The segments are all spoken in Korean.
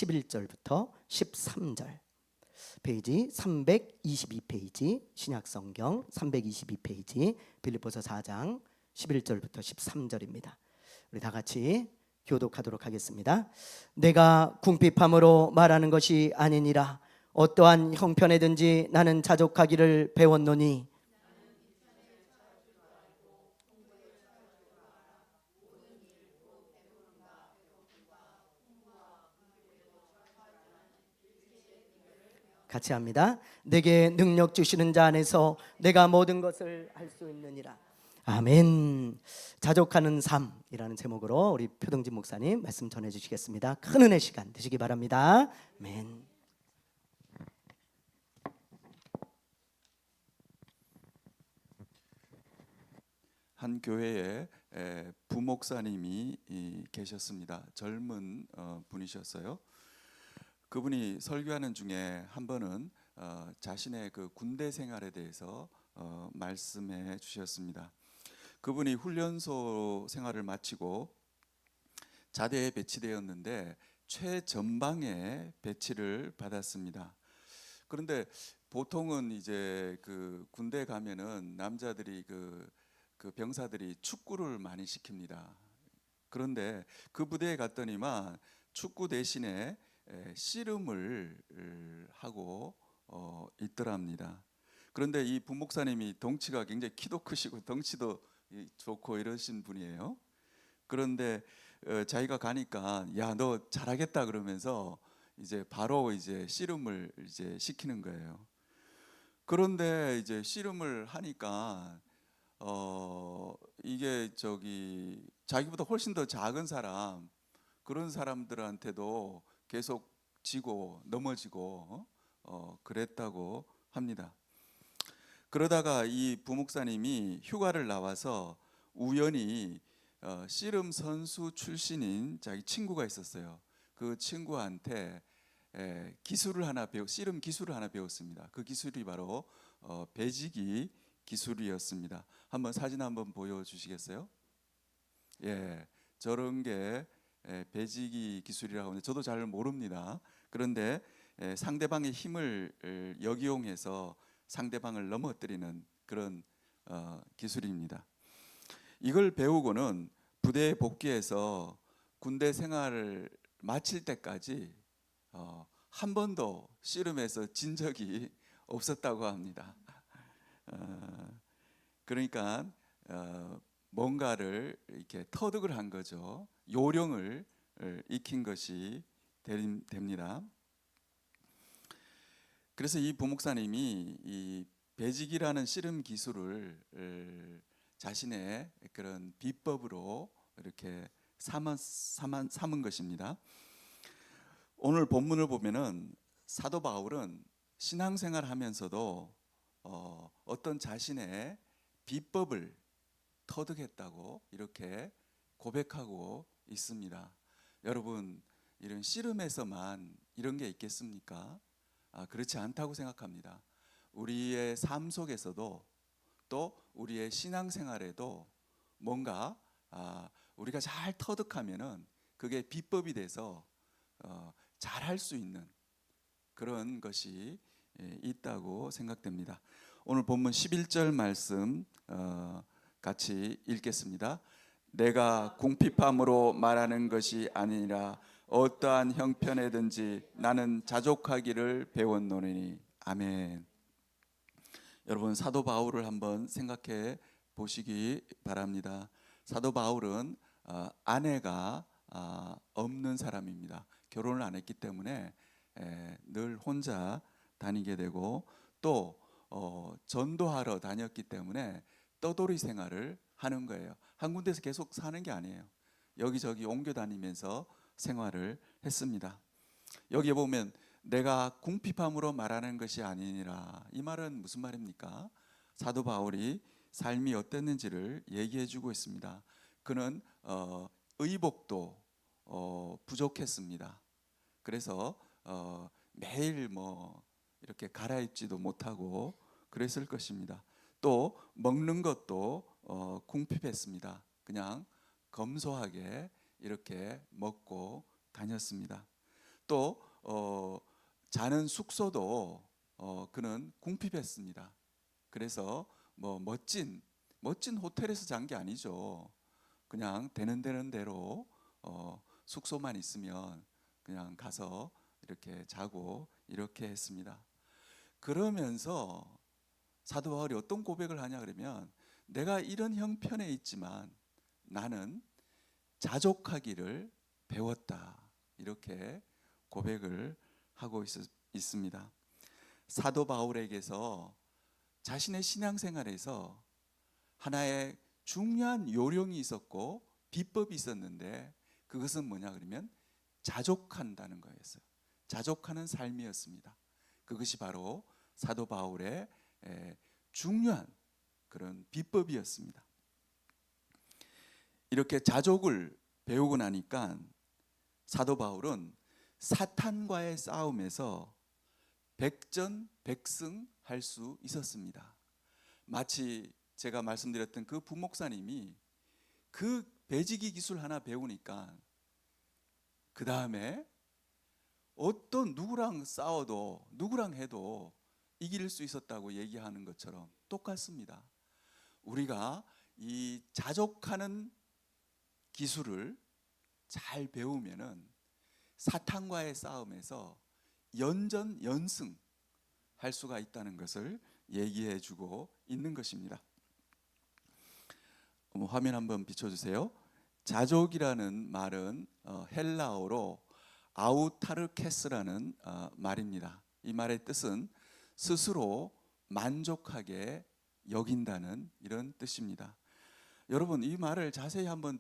11절부터 13절. 페이지 322페이지, 신약성경 322페이지, 빌립보서 4장 11절부터 13절입니다. 우리 다 같이 교독하도록 하겠습니다. 내가 궁핍함으로 말하는 것이 아니니라. 어떠한 형편에든지 나는 자족하기를 배웠노니 같이 합니다. 내게 능력 주시는 자 안에서 내가 모든 것을 할 수 있느니라. 아멘. 자족하는 삶이라는 제목으로 우리 표동진 목사님 말씀 전해 주시겠습니다. 큰 은혜 시간 되시기 바랍니다. 아멘. 한 교회에 부목사님이 계셨습니다. 젊은 분이셨어요. 그분이 설교하는 중에 한 번은 자신의 그 군대 생활에 대해서 말씀해 주셨습니다. 그분이 훈련소 생활을 마치고 자대에 배치되었는데 최전방에 배치를 받았습니다. 그런데 보통은 이제 그 군대 가면은 남자들이 그 병사들이 축구를 많이 시킵니다. 그런데 그 부대에 갔더니만 축구 대신에 씨름을 하고 있더랍니다. 그런데 이 부목사님이 덩치가 굉장히 키도 크시고 덩치도 좋고 이러신 분이에요. 그런데 자기가 가니까 야, 너 잘하겠다 그러면서 이제 바로 이제 씨름을 이제 시키는 거예요. 그런데 이제 씨름을 하니까 이게 자기보다 훨씬 더 작은 사람, 그런 사람들한테도 계속 지고 넘어지고 그랬다고 합니다. 그러다가 이 부목사님이 휴가를 나와서 우연히 씨름 선수 출신인 자기 친구가 있었어요. 그 친구한테 씨름 기술을 하나 배웠습니다. 그 기술이 바로 배지기 기술이었습니다. 한번 사진 한번 보여주시겠어요? 예, 저런 게 배지기 기술이라고 하는데 저도 잘 모릅니다. 그런데 상대방의 힘을 역이용해서 상대방을 넘어뜨리는 그런 기술입니다. 이걸 배우고는 부대에 복귀해서 군대 생활을 마칠 때까지 한 번도 씨름에서 진 적이 없었다고 합니다. 그러니까 뭔가를 이렇게 터득을 한 거죠. 요령을 익힌 것이 됩니다. 그래서 이 부목사님이 이 배지기라는 씨름 기술을 자신의 그런 비법으로 이렇게 삼은 것입니다. 오늘 본문을 보면은 사도 바울은 신앙생활하면서도 어떤 자신의 비법을 터득했다고 이렇게 고백하고 있습니다. 여러분, 이런 씨름에서만 이런 게 있겠습니까? 그렇지 않다고 생각합니다. 우리의 삶 속에서도 또 우리의 신앙생활에도 뭔가 우리가 잘 터득하면은 그게 비법이 돼서 잘할 수 있는 그런 것이 있다고 생각됩니다. 오늘 본문 11절 말씀 같이 읽겠습니다. 내가 궁핍함으로 말하는 것이 아니라 어떠한 형편에든지 나는 자족하기를 배웠노니. 아멘. 여러분, 사도 바울을 한번 생각해 보시기 바랍니다. 사도 바울은 아내가 없는 사람입니다. 결혼을 안 했기 때문에 늘 혼자 다니게 되고 또 전도하러 다녔기 때문에 떠돌이 생활을 하는 거예요. 한 군데서 계속 사는 게 아니에요. 여기저기 옮겨 다니면서 생활을 했습니다. 여기에 보면 내가 궁핍함으로 말하는 것이 아니니라. 이 말은 무슨 말입니까? 사도 바울이 삶이 어땠는지를 얘기해 주고 있습니다. 그는 의복도 부족했습니다. 그래서 매일 이렇게 갈아입지도 못하고 그랬을 것입니다. 또 먹는 것도 궁핍했습니다. 그냥 검소하게 이렇게 먹고 다녔습니다. 또 자는 숙소도 그는 궁핍했습니다. 그래서 뭐 멋진 호텔에서 잔 게 아니죠. 그냥 되는 대로 숙소만 있으면 그냥 가서 이렇게 자고 이렇게 했습니다. 그러면서 사도 바울이 어떤 고백을 하냐 그러면, 내가 이런 형편에 있지만 나는 자족하기를 배웠다, 이렇게 고백을 하고 있습니다. 사도 바울에게서 자신의 신앙생활에서 하나의 중요한 요령이 있었고 비법이 있었는데, 그것은 뭐냐 그러면 자족한다는 거였어요. 자족하는 삶이었습니다. 그것이 바로 사도 바울의 중요한 그런 비법이었습니다. 이렇게 자족을 배우고 나니까 사도 바울은 사탄과의 싸움에서 백전백승할 수 있었습니다. 마치 제가 말씀드렸던 그 부목사님이 그 배지기 기술 하나 배우니까 그 다음에 어떤 누구랑 싸워도 누구랑 해도 이길 수 있었다고 얘기하는 것처럼 똑같습니다. 우리가 이 자족하는 기술을 잘 배우면은 사탄과의 싸움에서 연전연승 할 수가 있다는 것을 얘기해 주고 있는 것입니다. 화면 한번 비춰주세요. 자족이라는 말은 헬라어로 아우타르케스라는 말입니다. 이 말의 뜻은 스스로 만족하게 여긴다는 이런 뜻입니다. 여러분, 이 말을 자세히 한번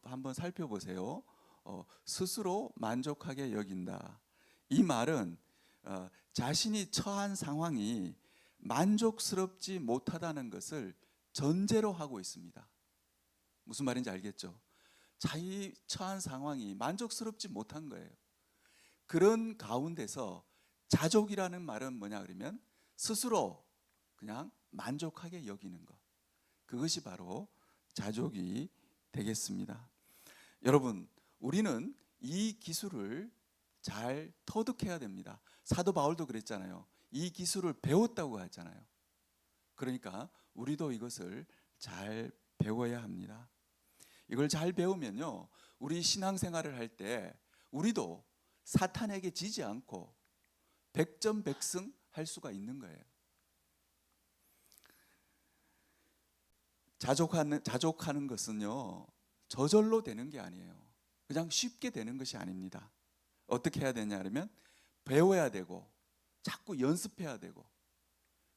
한번 살펴보세요. 스스로 만족하게 여긴다. 이 말은 자신이 처한 상황이 만족스럽지 못하다는 것을 전제로 하고 있습니다. 무슨 말인지 알겠죠? 자기 처한 상황이 만족스럽지 못한 거예요. 그런 가운데서 자족이라는 말은 뭐냐 그러면 스스로 그냥 만족하게 여기는 것, 그것이 바로 자족이 되겠습니다. 여러분, 우리는 이 기술을 잘 터득해야 됩니다. 사도 바울도 그랬잖아요. 이 기술을 배웠다고 하잖아요. 그러니까 우리도 이것을 잘 배워야 합니다. 이걸 잘 배우면요, 우리 신앙생활을 할 때 우리도 사탄에게 지지 않고 백전백승 할 수가 있는 거예요. 자족하는 것은요, 저절로 되는 게 아니에요. 그냥 쉽게 되는 것이 아닙니다. 어떻게 해야 되냐 하면 배워야 되고 자꾸 연습해야 되고,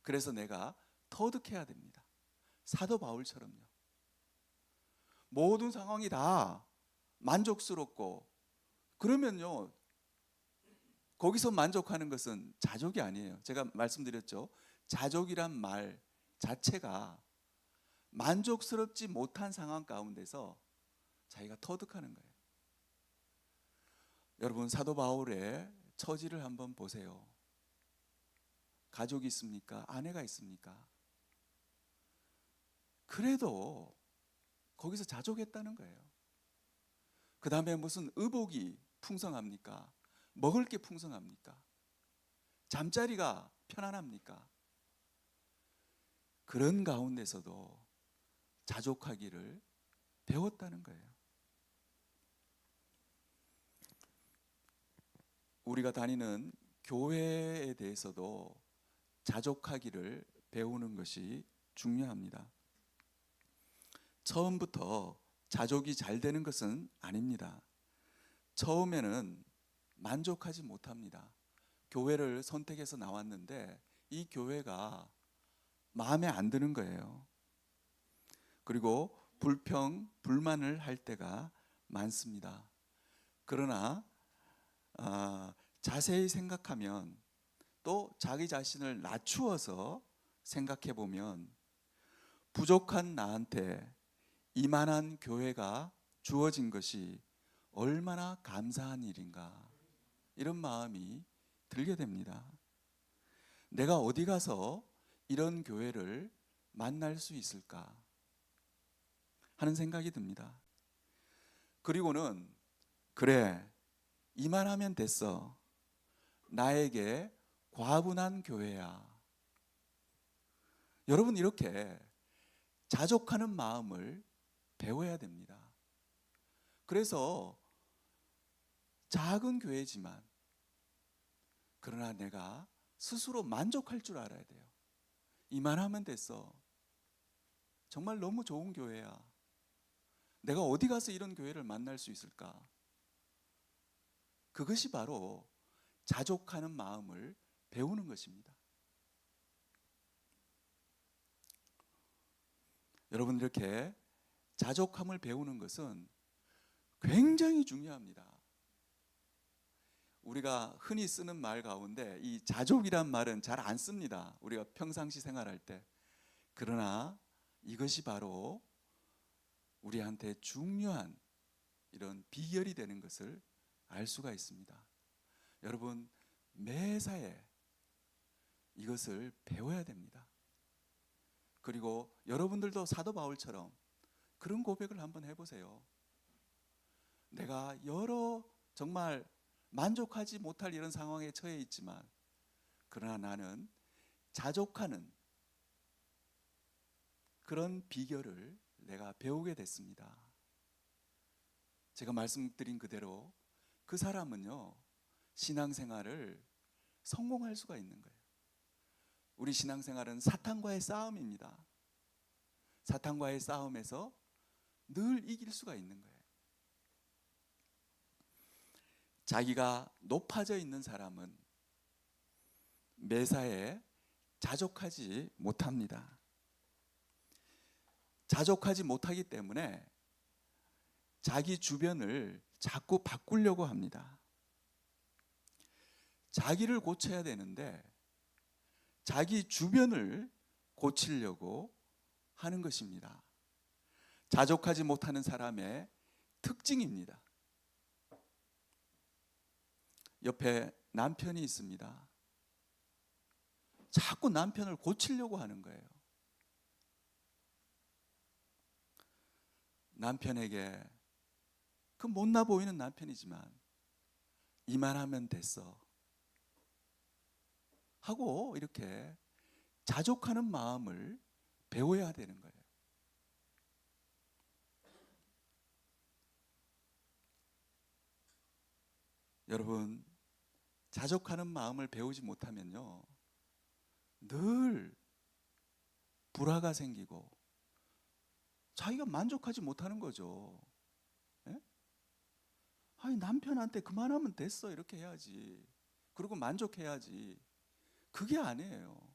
그래서 내가 터득해야 됩니다. 사도 바울처럼요. 모든 상황이 다 만족스럽고 그러면요, 거기서 만족하는 것은 자족이 아니에요. 제가 말씀드렸죠. 자족이란 말 자체가 만족스럽지 못한 상황 가운데서 자기가 터득하는 거예요. 여러분, 사도 바울의 처지를 한번 보세요. 가족이 있습니까? 아내가 있습니까? 그래도 거기서 자족했다는 거예요. 그 다음에 무슨 의복이 풍성합니까? 먹을 게 풍성합니까? 잠자리가 편안합니까? 그런 가운데서도 자족하기를 배웠다는 거예요. 우리가 다니는 교회에 대해서도 자족하기를 배우는 것이 중요합니다. 처음부터 자족이 잘 되는 것은 아닙니다. 처음에는 만족하지 못합니다. 교회를 선택해서 나왔는데 이 교회가 마음에 안 드는 거예요. 그리고 불만을 할 때가 많습니다. 그러나 자세히 생각하면, 또 자기 자신을 낮추어서 생각해 보면, 부족한 나한테 이만한 교회가 주어진 것이 얼마나 감사한 일인가, 이런 마음이 들게 됩니다. 내가 어디 가서 이런 교회를 만날 수 있을까 하는 생각이 듭니다. 그리고는 그래, 이만하면 됐어. 나에게 과분한 교회야. 여러분, 이렇게 자족하는 마음을 배워야 됩니다. 그래서 작은 교회지만 그러나 내가 스스로 만족할 줄 알아야 돼요. 이만하면 됐어. 정말 너무 좋은 교회야. 내가 어디 가서 이런 교회를 만날 수 있을까? 그것이 바로 자족하는 마음을 배우는 것입니다. 여러분, 이렇게 자족함을 배우는 것은 굉장히 중요합니다. 우리가 흔히 쓰는 말 가운데 이 자족이란 말은 잘 안 씁니다. 우리가 평상시 생활할 때. 그러나 이것이 바로 우리한테 중요한 이런 비결이 되는 것을 알 수가 있습니다. 여러분, 매사에 이것을 배워야 됩니다. 그리고 여러분들도 사도 바울처럼 그런 고백을 한번 해보세요. 내가 여러 정말 만족하지 못할 이런 상황에 처해 있지만 그러나 나는 자족하는 그런 비결을 내가 배우게 됐습니다. 제가 말씀드린 그대로 그 사람은요, 신앙생활을 성공할 수가 있는 거예요. 우리 신앙생활은 사탄과의 싸움입니다. 사탄과의 싸움에서 늘 이길 수가 있는 거예요. 자기가 높아져 있는 사람은 매사에 자족하지 못합니다. 자족하지 못하기 때문에 자기 주변을 자꾸 바꾸려고 합니다. 자기를 고쳐야 되는데 자기 주변을 고치려고 하는 것입니다. 자족하지 못하는 사람의 특징입니다. 옆에 남편이 있습니다. 자꾸 남편을 고치려고 하는 거예요. 남편에게 그 못나 보이는 남편이지만 이만하면 됐어 하고 이렇게 자족하는 마음을 배워야 되는 거예요. 여러분, 자족하는 마음을 배우지 못하면요, 늘 불화가 생기고 자기가 만족하지 못하는 거죠. 예? 아니, 남편한테 그만하면 됐어 이렇게 해야지. 그리고 만족해야지. 그게 아니에요.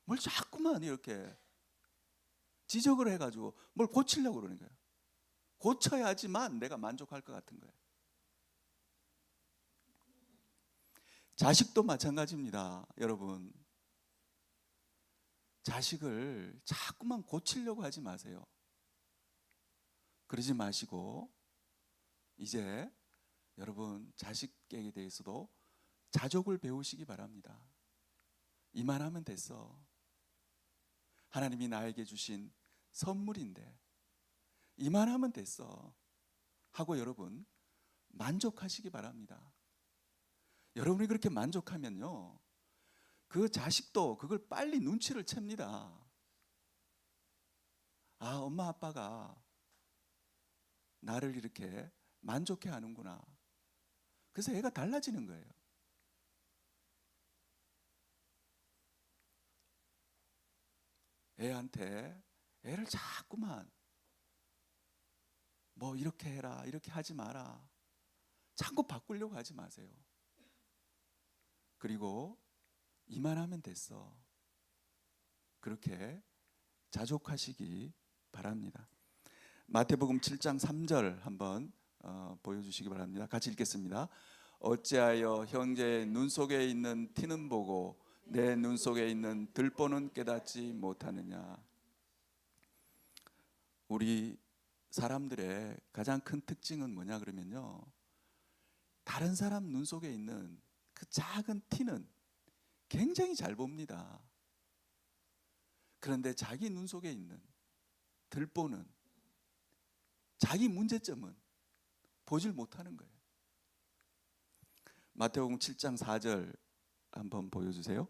뭘 자꾸만 이렇게 지적을 해가지고 뭘 고치려고 그러는 거예요. 고쳐야지만 내가 만족할 것 같은 거예요. 자식도 마찬가지입니다. 여러분, 자식을 자꾸만 고치려고 하지 마세요. 그러지 마시고 이제 여러분 자식에게 대해서도 자족을 배우시기 바랍니다. 이만하면 됐어. 하나님이 나에게 주신 선물인데 이만하면 됐어 하고 여러분 만족하시기 바랍니다. 여러분이 그렇게 만족하면요, 그 자식도 그걸 빨리 눈치를 챕니다. 아, 엄마 아빠가 나를 이렇게 만족해 하는구나. 그래서 애가 달라지는 거예요. 애한테 애를 자꾸만 뭐 이렇게 해라 이렇게 하지 마라 자꾸 바꾸려고 하지 마세요. 그리고 이만하면 됐어 그렇게 자족하시기 바랍니다. 마태복음 7장 3절 한번 보여주시기 바랍니다. 같이 읽겠습니다. 어찌하여 형제의 눈 속에 있는 티는 보고 내 눈 속에 있는 들보는 깨닫지 못하느냐. 우리 사람들의 가장 큰 특징은 뭐냐 그러면요, 다른 사람 눈 속에 있는 그 작은 티는 굉장히 잘 봅니다. 그런데 자기 눈 속에 있는 들보는, 자기 문제점은 보질 못하는 거예요. 마태복음 7장 4절 한번 보여주세요.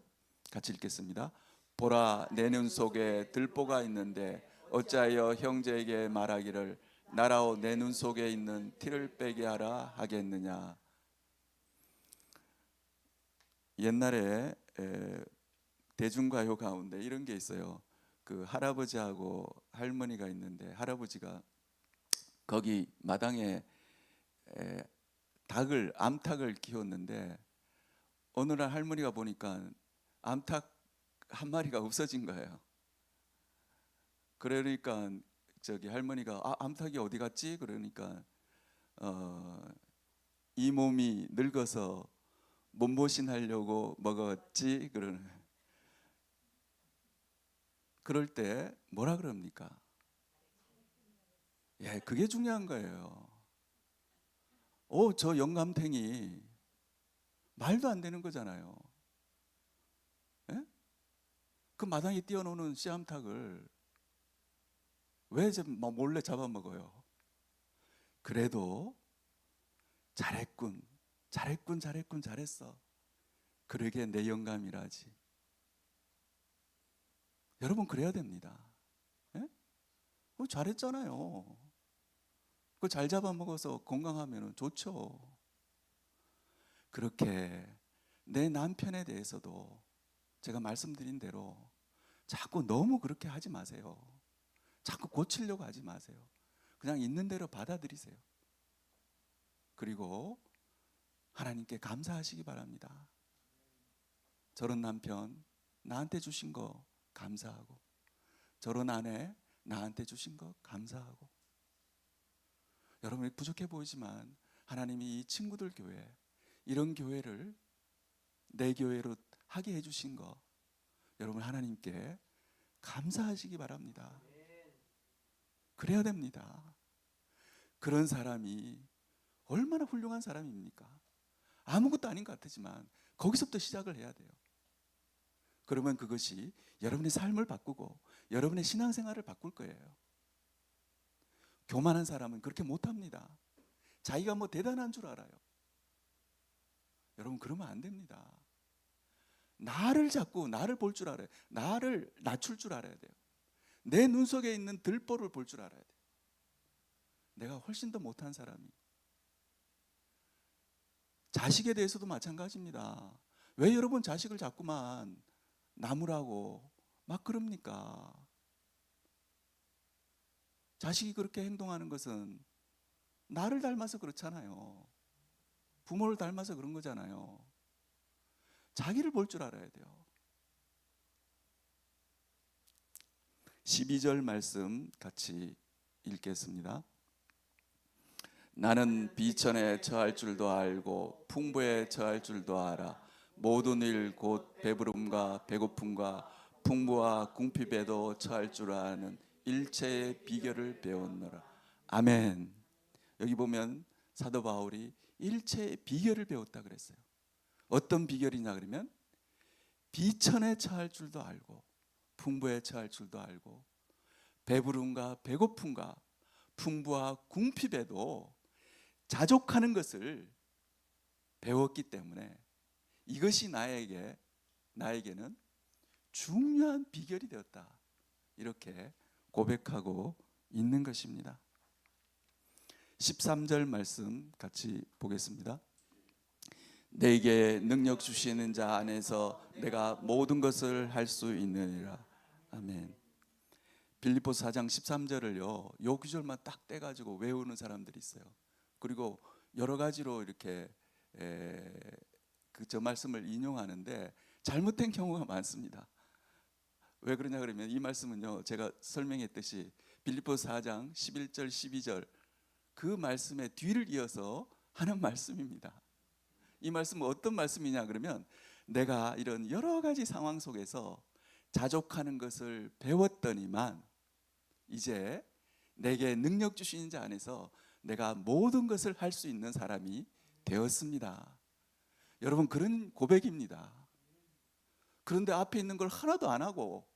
같이 읽겠습니다. 보라, 내 눈 속에 들보가 있는데 어찌하여 형제에게 말하기를 나라오 내 눈 속에 있는 티를 빼게 하라 하겠느냐. 옛날에 대중가요 가운데 이런 게 있어요. 그 할아버지하고 할머니가 있는데 할아버지가 거기 마당에 암탉을 키웠는데 어느 날 할머니가 보니까 암탉 한 마리가 없어진 거예요. 그러니까 저기 할머니가 암탉이 어디 갔지? 그러니까 이 몸이 늙어서 몸보신하려고 먹었지. 그럴 때 뭐라 그럽니까? 예, 그게 중요한 거예요. 저 영감탱이 말도 안 되는 거잖아요. 예? 그 마당에 뛰어노는 씨암탉을 왜 몰래 잡아먹어요? 그래도 잘했군, 잘했어. 그러게 내 영감이라지. 여러분 그래야 됩니다. 예? 잘했잖아요. 그거 잘 잡아먹어서 건강하면 좋죠. 그렇게 내 남편에 대해서도 제가 말씀드린 대로 자꾸 너무 그렇게 하지 마세요. 자꾸 고치려고 하지 마세요. 그냥 있는 대로 받아들이세요. 그리고 하나님께 감사하시기 바랍니다. 저런 남편 나한테 주신 거 감사하고, 저런 아내 나한테 주신 거 감사하고. 여러분이 부족해 보이지만 하나님이 이 친구들 교회, 이런 교회를 내 교회로 하게 해주신 거 여러분 하나님께 감사하시기 바랍니다. 그래야 됩니다. 그런 사람이 얼마나 훌륭한 사람입니까? 아무것도 아닌 것 같지만 거기서부터 시작을 해야 돼요. 그러면 그것이 여러분의 삶을 바꾸고 여러분의 신앙생활을 바꿀 거예요. 교만한 사람은 그렇게 못합니다. 자기가 뭐 대단한 줄 알아요. 여러분 그러면 안 됩니다. 나를 볼 줄 알아요. 나를 낮출 줄 알아야 돼요. 내 눈 속에 있는 들보를 볼 줄 알아야 돼요. 내가 훨씬 더 못한 사람이. 자식에 대해서도 마찬가지입니다. 왜 여러분 자식을 자꾸만 나무라고 막 그럽니까? 자식이 그렇게 행동하는 것은 나를 닮아서 그렇잖아요. 부모를 닮아서 그런 거잖아요. 자기를 볼 줄 알아야 돼요. 12절 말씀 같이 읽겠습니다. 나는 비천에 처할 줄도 알고 풍부에 처할 줄도 알아. 모든 일 곧 배부름과 배고픔과 풍부와 궁핍에도 처할 줄 아는 일체의 비결을 배웠노라. 아멘. 여기 보면 사도 바울이 일체의 비결을 배웠다 그랬어요. 어떤 비결이냐 그러면 비천에 처할 줄도 알고 풍부에 처할 줄도 알고 배부름과 배고픔과 풍부와 궁핍에도 자족하는 것을 배웠기 때문에 이것이 나에게는 중요한 비결이 되었다. 이렇게 고백하고 있는 것입니다. 13절 말씀 같이 보겠습니다. 내게 능력 주시는 자 안에서 내가 모든 것을 할 수 있느니라. 아멘. 빌립보서 4장 13절을요. 요 구절만 딱 떼가지고 외우는 사람들이 있어요. 그리고 여러 가지로 이렇게 저 말씀을 인용하는데 잘못된 경우가 많습니다. 왜 그러냐 그러면 이 말씀은요. 제가 설명했듯이 빌립보서 4장 11절 12절 그 말씀의 뒤를 이어서 하는 말씀입니다. 이 말씀은 어떤 말씀이냐 그러면 내가 이런 여러 가지 상황 속에서 자족하는 것을 배웠더니만 이제 내게 능력 주시는 자 안에서 내가 모든 것을 할 수 있는 사람이 되었습니다. 여러분 그런 고백입니다. 그런데 앞에 있는 걸 하나도 안 하고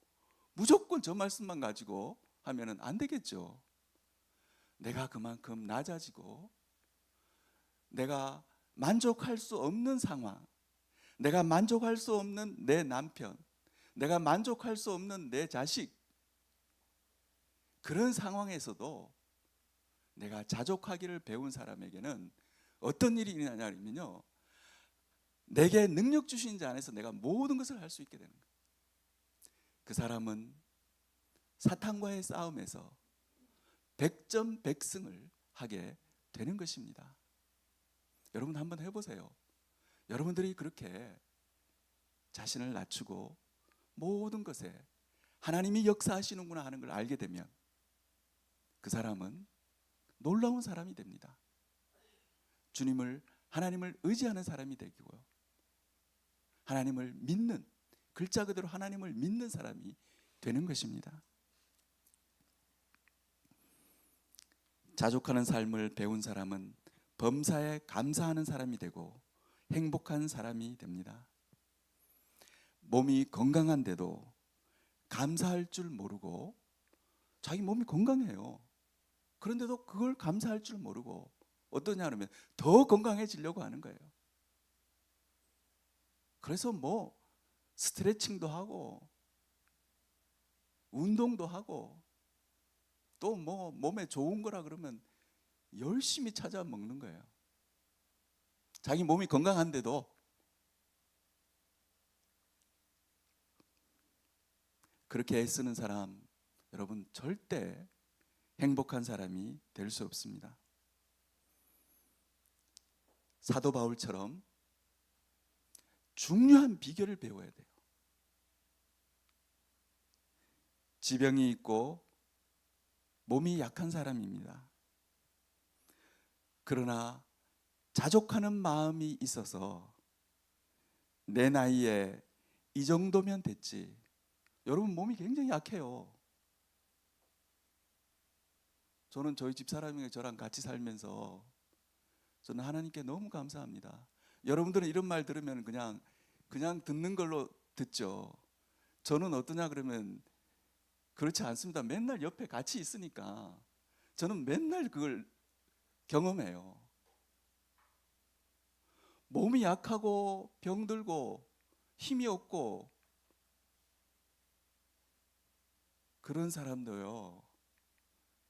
무조건 저 말씀만 가지고 하면은 안 되겠죠. 내가 그만큼 낮아지고 내가 만족할 수 없는 상황, 내가 만족할 수 없는 내 남편, 내가 만족할 수 없는 내 자식, 그런 상황에서도 내가 자족하기를 배운 사람에게는 어떤 일이 일어나냐면요, 내게 능력 주신 자 안에서 내가 모든 것을 할 수 있게 되는 거예요. 그 사람은 사탄과의 싸움에서 백전백승을 하게 되는 것입니다. 여러분 한번 해보세요. 여러분들이 그렇게 자신을 낮추고 모든 것에 하나님이 역사하시는구나 하는 걸 알게 되면 그 사람은 놀라운 사람이 됩니다. 하나님을 의지하는 사람이 되고요, 하나님을 믿는, 글자 그대로 하나님을 믿는 사람이 되는 것입니다. 자족하는 삶을 배운 사람은 범사에 감사하는 사람이 되고 행복한 사람이 됩니다. 몸이 건강한데도 감사할 줄 모르고, 자기 몸이 건강해요. 그런데도 그걸 감사할 줄 모르고 어떠냐 하면 더 건강해지려고 하는 거예요. 그래서 뭐 스트레칭도 하고 운동도 하고 또 뭐 몸에 좋은 거라 그러면 열심히 찾아 먹는 거예요. 자기 몸이 건강한데도. 그렇게 애쓰는 사람, 여러분 절대 행복한 사람이 될 수 없습니다. 사도 바울처럼 중요한 비결을 배워야 돼요. 지병이 있고 몸이 약한 사람입니다. 그러나 자족하는 마음이 있어서 내 나이에 이 정도면 됐지. 여러분 몸이 굉장히 약해요. 저는 저희 집사람이 저랑 같이 살면서 저는 하나님께 너무 감사합니다. 여러분들은 이런 말 들으면 그냥 듣는 걸로 듣죠. 저는 어떠냐 그러면 그렇지 않습니다. 맨날 옆에 같이 있으니까 저는 맨날 그걸 경험해요. 몸이 약하고 병들고 힘이 없고 그런 사람도요,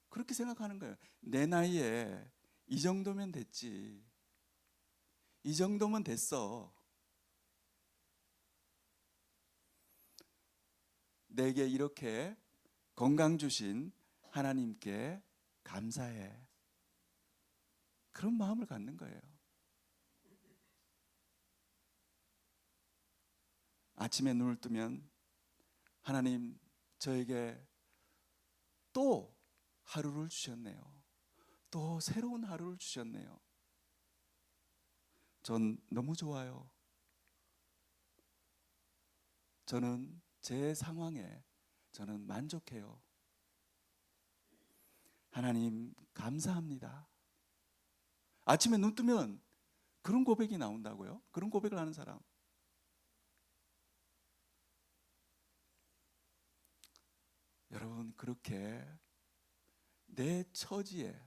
그렇게 생각하는 거예요. 내 나이에 이 정도면 됐지. 이 정도면 됐어. 내게 이렇게 건강 주신 하나님께 감사해. 그런 마음을 갖는 거예요. 아침에 눈을 뜨면 하나님 저에게 또 하루를 주셨네요. 또 새로운 하루를 주셨네요. 전 너무 좋아요. 저는 제 상황에 저는 만족해요. 하나님 감사합니다. 아침에 눈 뜨면 그런 고백이 나온다고요? 그런 고백을 하는 사람. 여러분 그렇게 내 처지에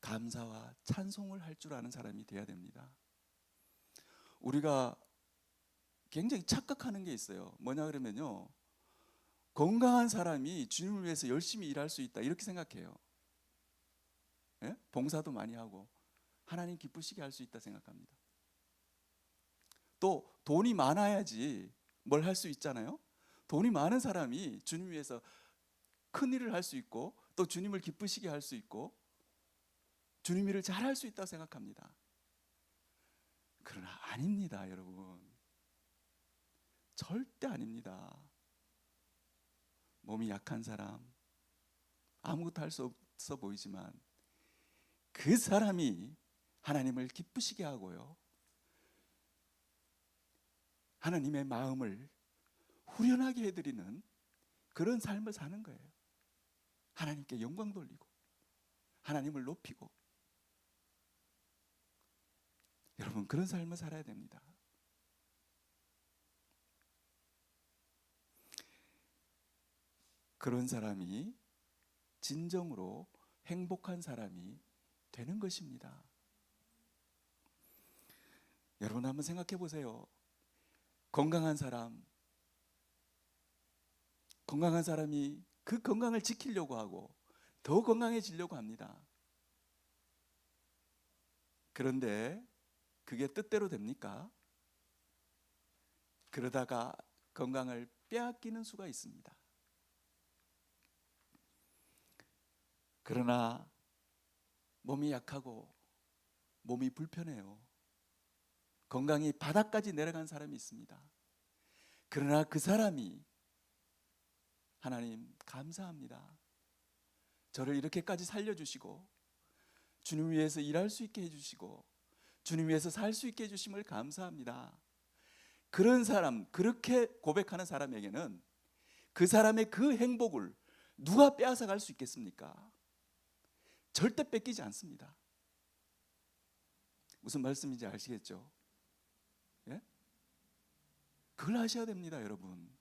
감사와 찬송을 할 줄 아는 사람이 돼야 됩니다. 우리가 굉장히 착각하는 게 있어요. 뭐냐 그러면요, 건강한 사람이 주님을 위해서 열심히 일할 수 있다 이렇게 생각해요. 예? 봉사도 많이 하고 하나님 기쁘시게 할 수 있다 생각합니다. 또 돈이 많아야지 뭘 할 수 있잖아요. 돈이 많은 사람이 주님 위해서 큰 일을 할 수 있고 또 주님을 기쁘시게 할 수 있고 주님 일을 잘 할 수 있다고 생각합니다. 그러나 아닙니다, 여러분. 절대 아닙니다. 몸이 약한 사람, 아무것도 할 수 없어 보이지만 그 사람이 하나님을 기쁘시게 하고요, 하나님의 마음을 후련하게 해드리는 그런 삶을 사는 거예요. 하나님께 영광 돌리고 하나님을 높이고. 여러분 그런 삶을 살아야 됩니다. 그런 사람이 진정으로 행복한 사람이 되는 것입니다. 여러분 한번 생각해 보세요. 건강한 사람이 그 건강을 지키려고 하고 더 건강해지려고 합니다. 그런데 그게 뜻대로 됩니까? 그러다가 건강을 빼앗기는 수가 있습니다. 그러나 몸이 약하고 몸이 불편해요. 건강이 바닥까지 내려간 사람이 있습니다. 그러나 그 사람이 하나님 감사합니다. 저를 이렇게까지 살려주시고 주님 위해서 일할 수 있게 해주시고 주님 위해서 살 수 있게 해주심을 감사합니다. 그런 사람, 그렇게 고백하는 사람에게는 그 사람의 그 행복을 누가 빼앗아 갈 수 있겠습니까? 절대 뺏기지 않습니다. 무슨 말씀인지 아시겠죠? 예? 그걸 아셔야 됩니다, 여러분.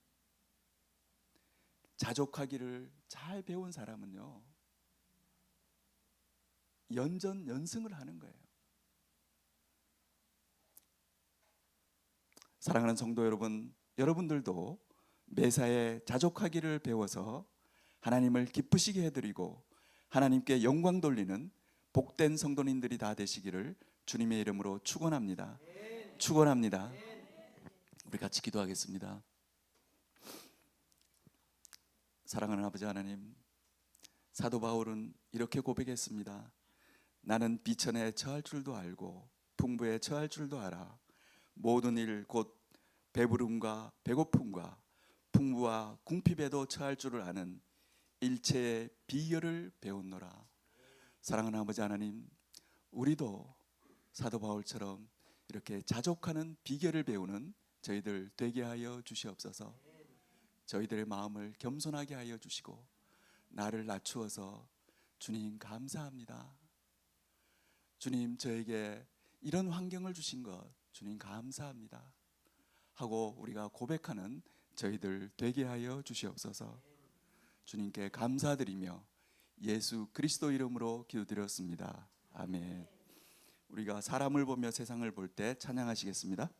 자족하기를 잘 배운 사람은요, 연전연승을 하는 거예요. 사랑하는 성도 여러분, 여러분들도 매사에 자족하기를 배워서 하나님을 기쁘시게 해드리고 하나님께 영광 돌리는 복된 성도님들이 다 되시기를 주님의 이름으로 축원합니다. 축원합니다. 우리 같이 기도하겠습니다. 사랑하는 아버지 하나님, 사도 바울은 이렇게 고백했습니다. 나는 비천에 처할 줄도 알고 풍부에 처할 줄도 알아. 모든 일 곧 배부름과 배고픔과 풍부와 궁핍에도 처할 줄을 아는 일체의 비결을 배웠노라. 사랑하는 아버지 하나님, 우리도 사도 바울처럼 이렇게 자족하는 비결을 배우는 저희들 되게 하여 주시옵소서. 저희들의 마음을 겸손하게 하여 주시고 나를 낮추어서 주님 감사합니다. 주님 저에게 이런 환경을 주신 것 주님 감사합니다 하고 우리가 고백하는 저희들 되게 하여 주시옵소서. 주님께 감사드리며 예수 그리스도 이름으로 기도드렸습니다. 아멘. 우리가 사람을 보며 세상을 볼 때 찬양하시겠습니다.